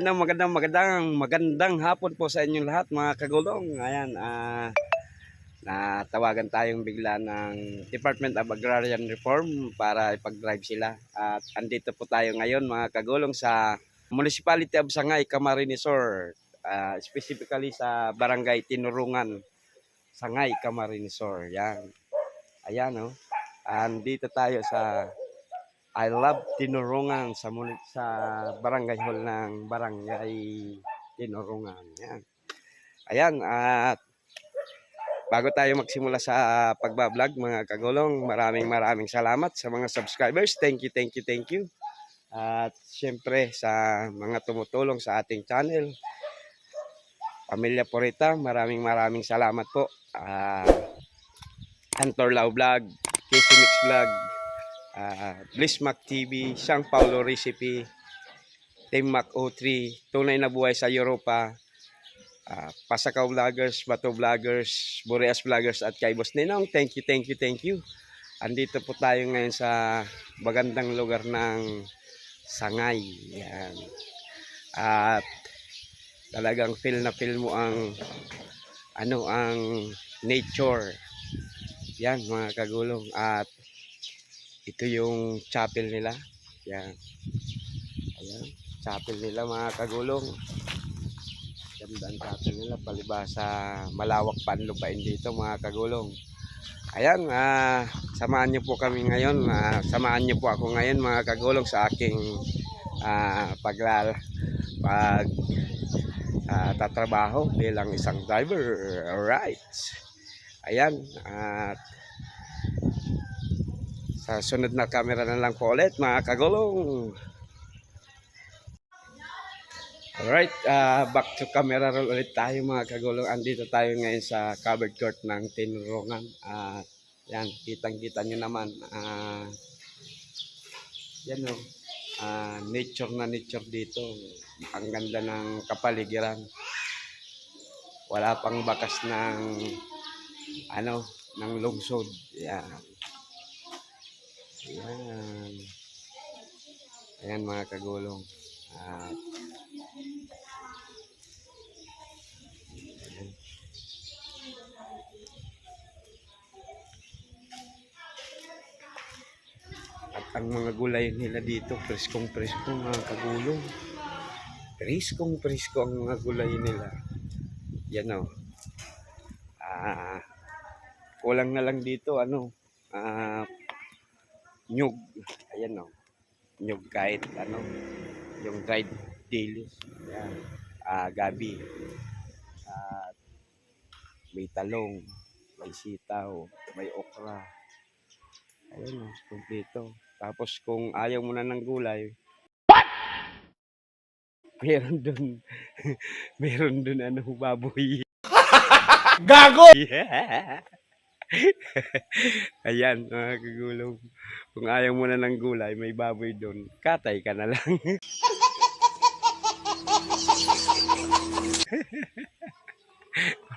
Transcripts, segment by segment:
magandang hapon po sa inyong lahat mga kagulong. Ayan, natawagan tayong bigla ng Department of Agrarian Reform para ipag-drive sila. At andito po tayo ngayon mga kagulong sa Municipality of Sangay, Camarines Sur. Specifically sa Barangay Tinurungan, Sangay, Camarines Sur. Yan. Ayan, oh. Andito tayo sa I love Tinurungan sa barangay hall ng Barangay Tinurungan. Yan. Ayan, at bago tayo magsimula sa pagbablog mga kagulong, maraming salamat sa mga subscribers. Thank you. At siyempre sa mga tumutulong sa ating channel. Pamilya Porita, maraming salamat po. Antor Lau Vlog, Casey Mix Vlog, Bliss Mac TV, Sang Paulo Recipe, Team Mac O3, Tunay na Buhay sa Europa, Pasakaw Vloggers, Bato Vloggers, Boreas Vloggers at kay Boss Ninong. Thank you. Andito po tayo ngayon sa magandang lugar ng Sangay. Yan. At talagang feel mo ang ang nature. Yan mga kagulong. At ito yung chapel nila. Yan. Ayan, chapel nila mga kagulong. Ganda ang chapel nila, palibasa malawak pa ang lupain dito mga kagulong. Ayan, samahan niyo po kami ngayon. Samahan niyo po ako ngayon mga kagulong sa aking tatrabaho bilang isang driver. Alright. Ayan, at sa sunod na camera na lang po ulit mga kagulong. Alright, back to camera roll ulit tayo mga kagulong. Andito tayo ngayon sa covered court ng Tinurungan. Yan, kitang-kita nyo naman. Yan o, nature dito. Ang ganda ng kapaligiran. Wala pang bakas ng ng lungsod. Yan. Ayan mga kagulong. At ang mga gulay nila dito, preskong mga kagulong. Preskong ang mga gulay nila. Yan o. Kulang na lang dito, nyug. Ayan o. Nyug kahit yung dried dilis. Ayan. Gabi. At may talong, may sitaw, may okra. Ayan o, kompleto. Tapos kung ayaw mo na ng gulay, meron dun baboy. Gago! Yeah. Ayan mga kagulong. Kung ayaw mo na ng gulay, may baboy dun. Katay ka na lang.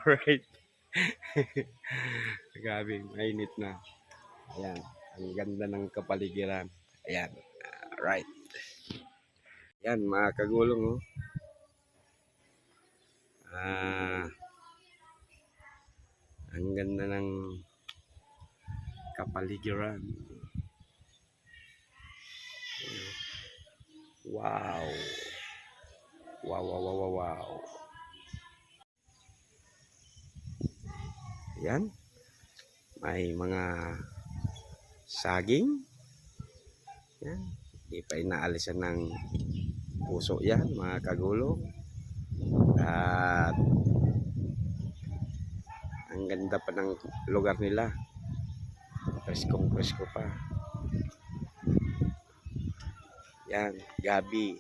Alright. Grabe, mainit na. Ayan. Ang ganda ng kapaligiran. Ayan. Alright. Ayan mga kagulong. Ang ganda ng kapaligiran. Wow. Ayan. May mga saging. Yan. Hindi pa inaalisan ng puso yan mga kagulong. At ang ganda pa ng lugar nila. Presko pa. Yan. Gabi.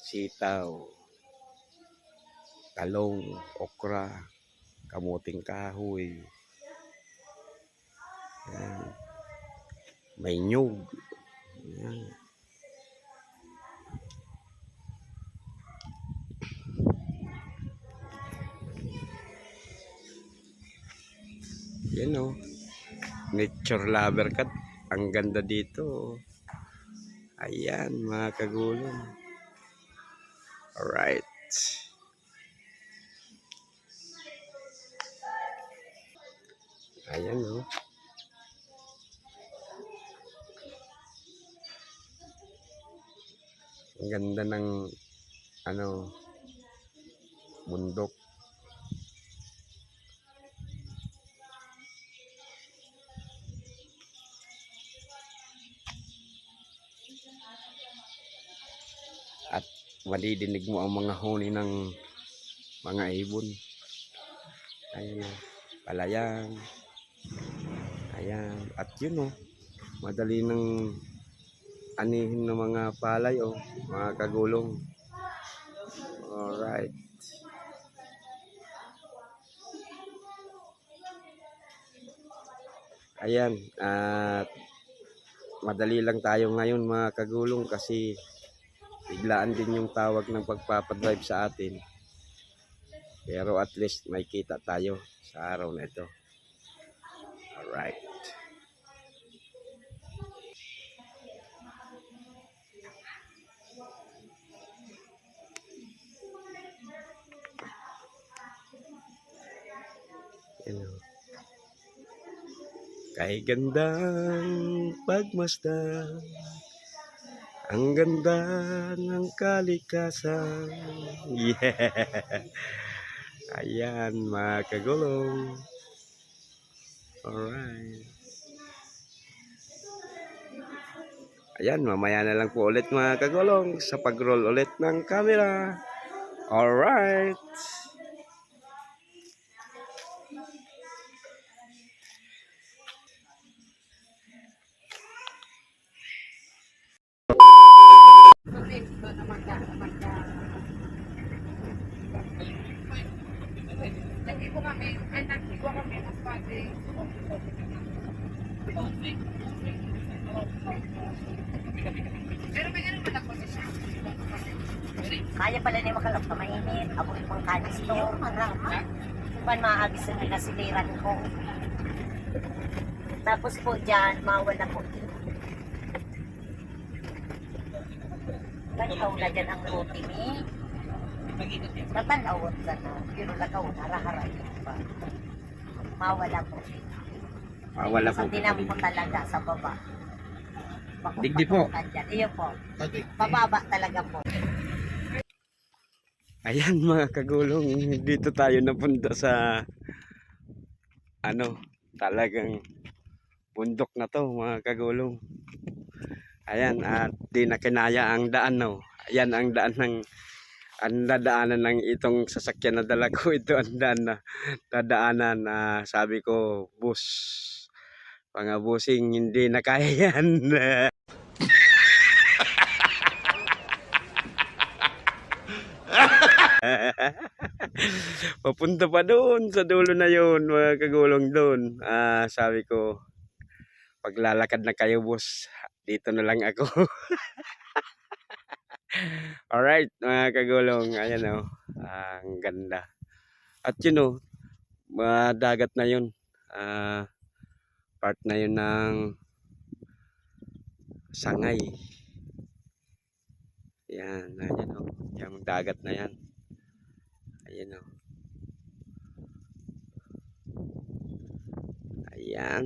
Sitaw. Talong. Okra. Kamuting kahoy. Yan. May nyug. Yan. Yan o. Nature lover ka. Ang ganda dito. Ayan, mga kagulong. Alright. Ayan, oh. Ang ganda ng ano, bundok. At madidinig mo ang mga huni ng mga ibon. Ayan, oh. Palayan. Ayan. At yun, oh. Madali ng anihin ng mga palay, oh. Mga kagulong. Alright. Ayan. At madali lang tayo ngayon, mga kagulong, kasi biglaan din yung tawag ng pagpapadrive sa atin. Pero at least may kita tayo sa araw na ito. Alright. Kay gandang pagmasdan, ang ganda ng kalikasan. Yeah. Ayan, mga kagulong. Alright. Ayan, mamaya na lang po ulit, mga kagulong, sa pag-roll ulit ng camera. Alright. Nag-ipo kami, nag-ipo kami ng pati. Pero may ganun pala po siya. Kaya pala ni makalap na mainit, aboy pang kanisto, marama. Pan maagis na pinasiliran ko. Tapos po dyan, mawala po. Tanaw na dyan ang roti ni. Tatanawot ka na, pero lagaw na, raharay pa. Mawala po. Wala po. Sa tinam po talaga sa baba. Digdi po. Iyo po. Pababa talaga po. Ayan, mga kagulong, dito tayo napunta sa ano, talagang bundok na to, mga kagulong. Ayan, at di na kinaya ang daan, no. Ayan ang daan ng dadaanan ng itong sasakyan na dala ko. Ito ang daan na dadaanan na sabi ko, bus, mga busing, hindi na kaya yan. Papunta pa doon sa dulo na yun, mga kagulong doon. Sabi ko, paglalakad na kayo, boss, dito na lang ako. Alright, mga kagulong, ayan o, ang ganda. At yun o, dagat na yun. Part na yun ng Sangay. Yan, ayan o, yung dagat na yan. Ayan o. Ayan.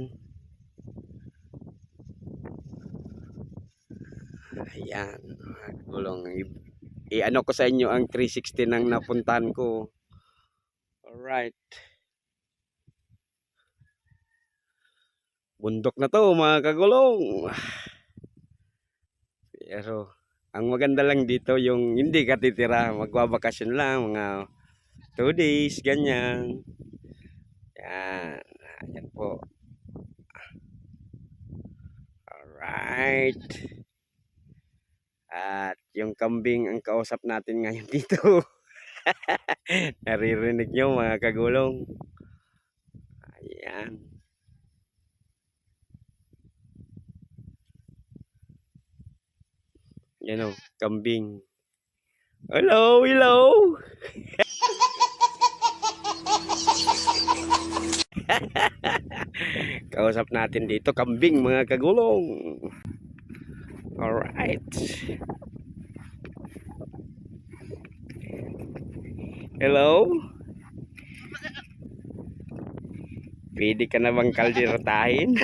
Ayan, mga kagulong. I-ano ko sa inyo ang 360 ng napuntahan ko. Alright. Bundok na to, mga kagulong. Pero ang maganda lang dito yung hindi ka titira, magbabakasyon lang mga 2 days, ganyan. Yan, yan po. Alright. At yung kambing ang kausap natin ngayon dito. Naririnig nyo, mga kagulong. Ayan. Yan o, kambing. Hello, hello. Kausap natin dito, kambing, mga kagulong. Alright. Hello? Pwede ka na bang kalderatahin?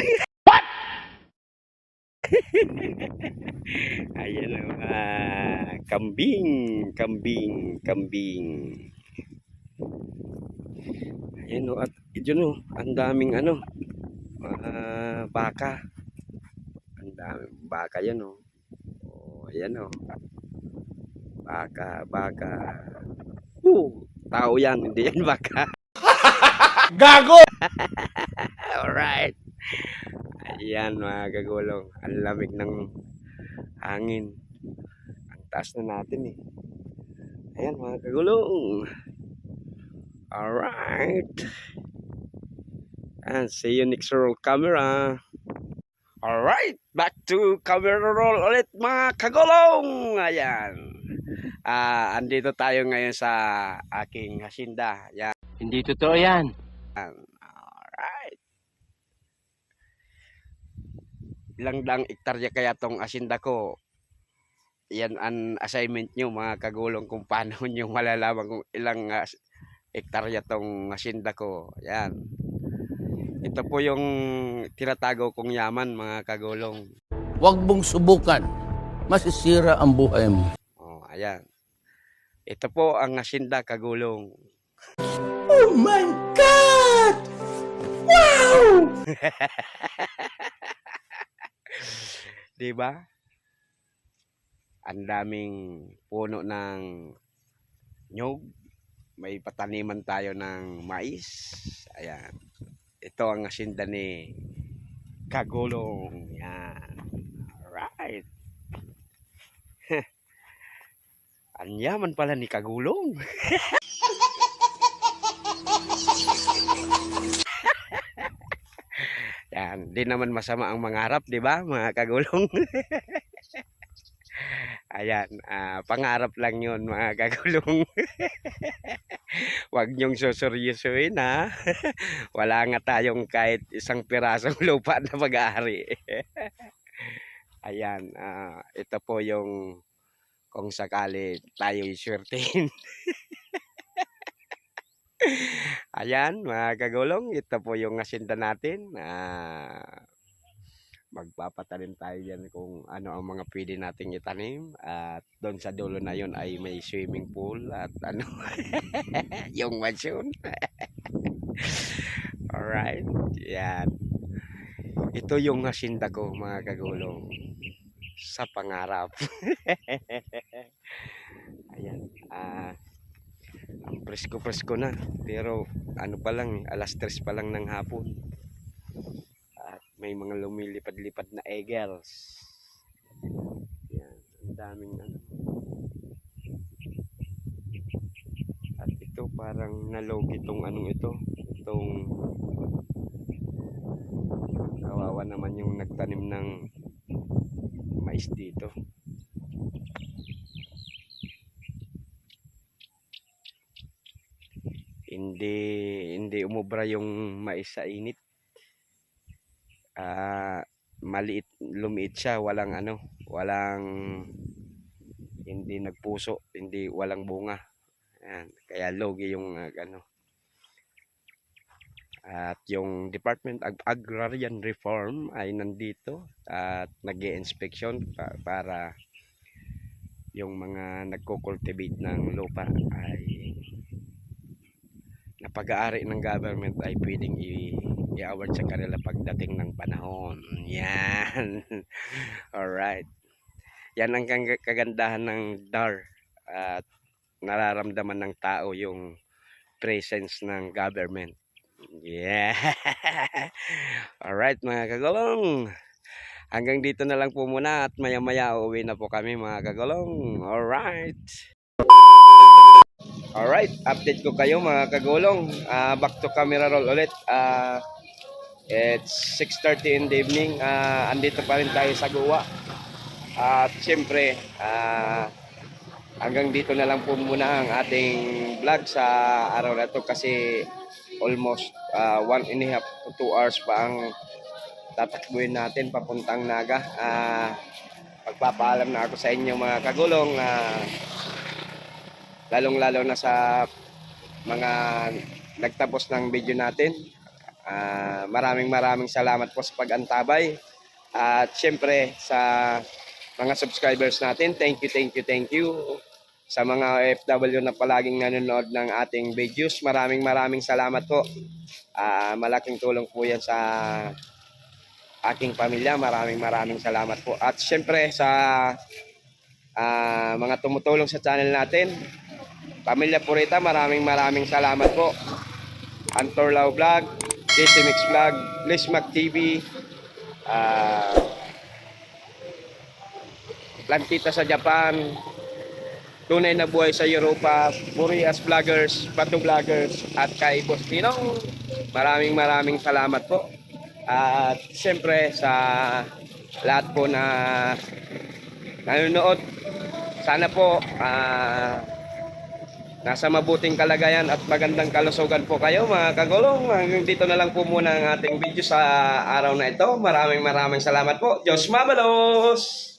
Ayan o. Kambing. Kambing. Kambing. Ayan o. At yun o. Ang daming ano. Baka. Ang daming baka yan o. Oh, ayan o. Baka. Baka. Tao yan. Hindi yan baka. Gago! Alright. Ayan mga kagulong. Ang lamig ng hangin. Ang taas na natin eh. Ayan mga kagulong. Alright. And see you next roll camera. Alright. Back to camera roll ulit mga kagulong. Ayan. Andito tayo ngayon sa aking hasinda. Ayan. Hindi totoo yan. Alright. Ilang daang ektarya kaya tong asinda ko? Yan ang assignment nyo mga kagulong kung paano nyo malalaman kung ilang ektarya tong asinda ko. Yan. Ito po yung tinatago kong yaman mga kagulong. Huwag mong subukan. Masisira ang buhay mo. Oh, ayan. Ito po ang asinda kagulong. Oh my God! Wow! Diba? Ang daming puno ng nyog. May pataniman tayo ng mais. Ayan. Ito ang asinda ni Kagulong. Yan. Alright. Ang yaman pala ni Kagulong. Yan. Di naman masama ang mangarap, di ba mga Kagulong? Ayan, pangarap lang yun mga kagulong. Huwag niyong suseryosohin ha. Wala nga tayong kahit isang pirasong lupa na pag-aari. Ayan, ito po yung kung sakali tayo isurtin. Ayan mga kagulong, ito po yung asinda natin. Magpapatanim tayo yan kung ano ang mga pwede nating itanim, at doon sa dulo na yon ay may swimming pool at ano yung mansion. Alright, yan. Ito yung hasinda ko mga kagulong sa pangarap. Ayan, ang presko na, pero ano pa lang, alas 3 pa lang ng hapon. May mga lumilipad-lipad na eagles. Yan, ang daming ano. At ito parang nalog itong anong ito. Itong kawawa naman yung nagtanim ng mais dito. Hindi umubra yung mais sa init. Lumiit siya, walang hindi nagpuso, walang bunga. Ayan, kaya logi yung at yung Department of Agrarian Reform ay nandito at nag-i-inspection para yung mga nagko-cultivate ng lupa ay na pag-aari ng government ay pwedeng i-award sa kanila pagdating ng panahon. Yan. Alright. Yan ang kagandahan ng DAR, at nararamdaman ng tao yung presence ng government. Yeah. Alright mga kagulong. Hanggang dito na lang po muna at maya-maya uuwi na po kami mga kagulong. Alright. Alright, update ko kayo mga kagulong. Back to camera roll ulit. It's 6:30 in the evening. Andito pa rin tayo sa Goa. At siyempre, hanggang dito na lang po muna ang ating vlog sa araw na to, kasi almost 1.5 to 2 hours pa ang tatakbuhin natin papuntang Naga. magpapaalam na ako sa inyo mga kagulong na lalong-lalo na sa mga nagtapos ng video natin. Maraming salamat po sa pag-antabay. At syempre sa mga subscribers natin, thank you. Sa mga OFW na palaging nanonood ng ating videos, maraming salamat po. Malaking tulong po yan sa aking pamilya. Maraming salamat po. At syempre sa mga tumutulong sa channel natin, Pamilya Purita, maraming salamat po. Antor Lau Vlog, JC Mix Vlog, Blismac TV, Plantita sa Japan, Tunay na Buhay sa Europa, Burias Vloggers, Bato Vloggers, at kay Boss Tinong, maraming salamat po. At siyempre sa lahat po na nanonood, sana po nasa mabuting kalagayan at magandang kalusugan po kayo mga kagulong. Hanggang dito na lang po muna ang ating video sa araw na ito. Maraming salamat po. Diyos mabalos!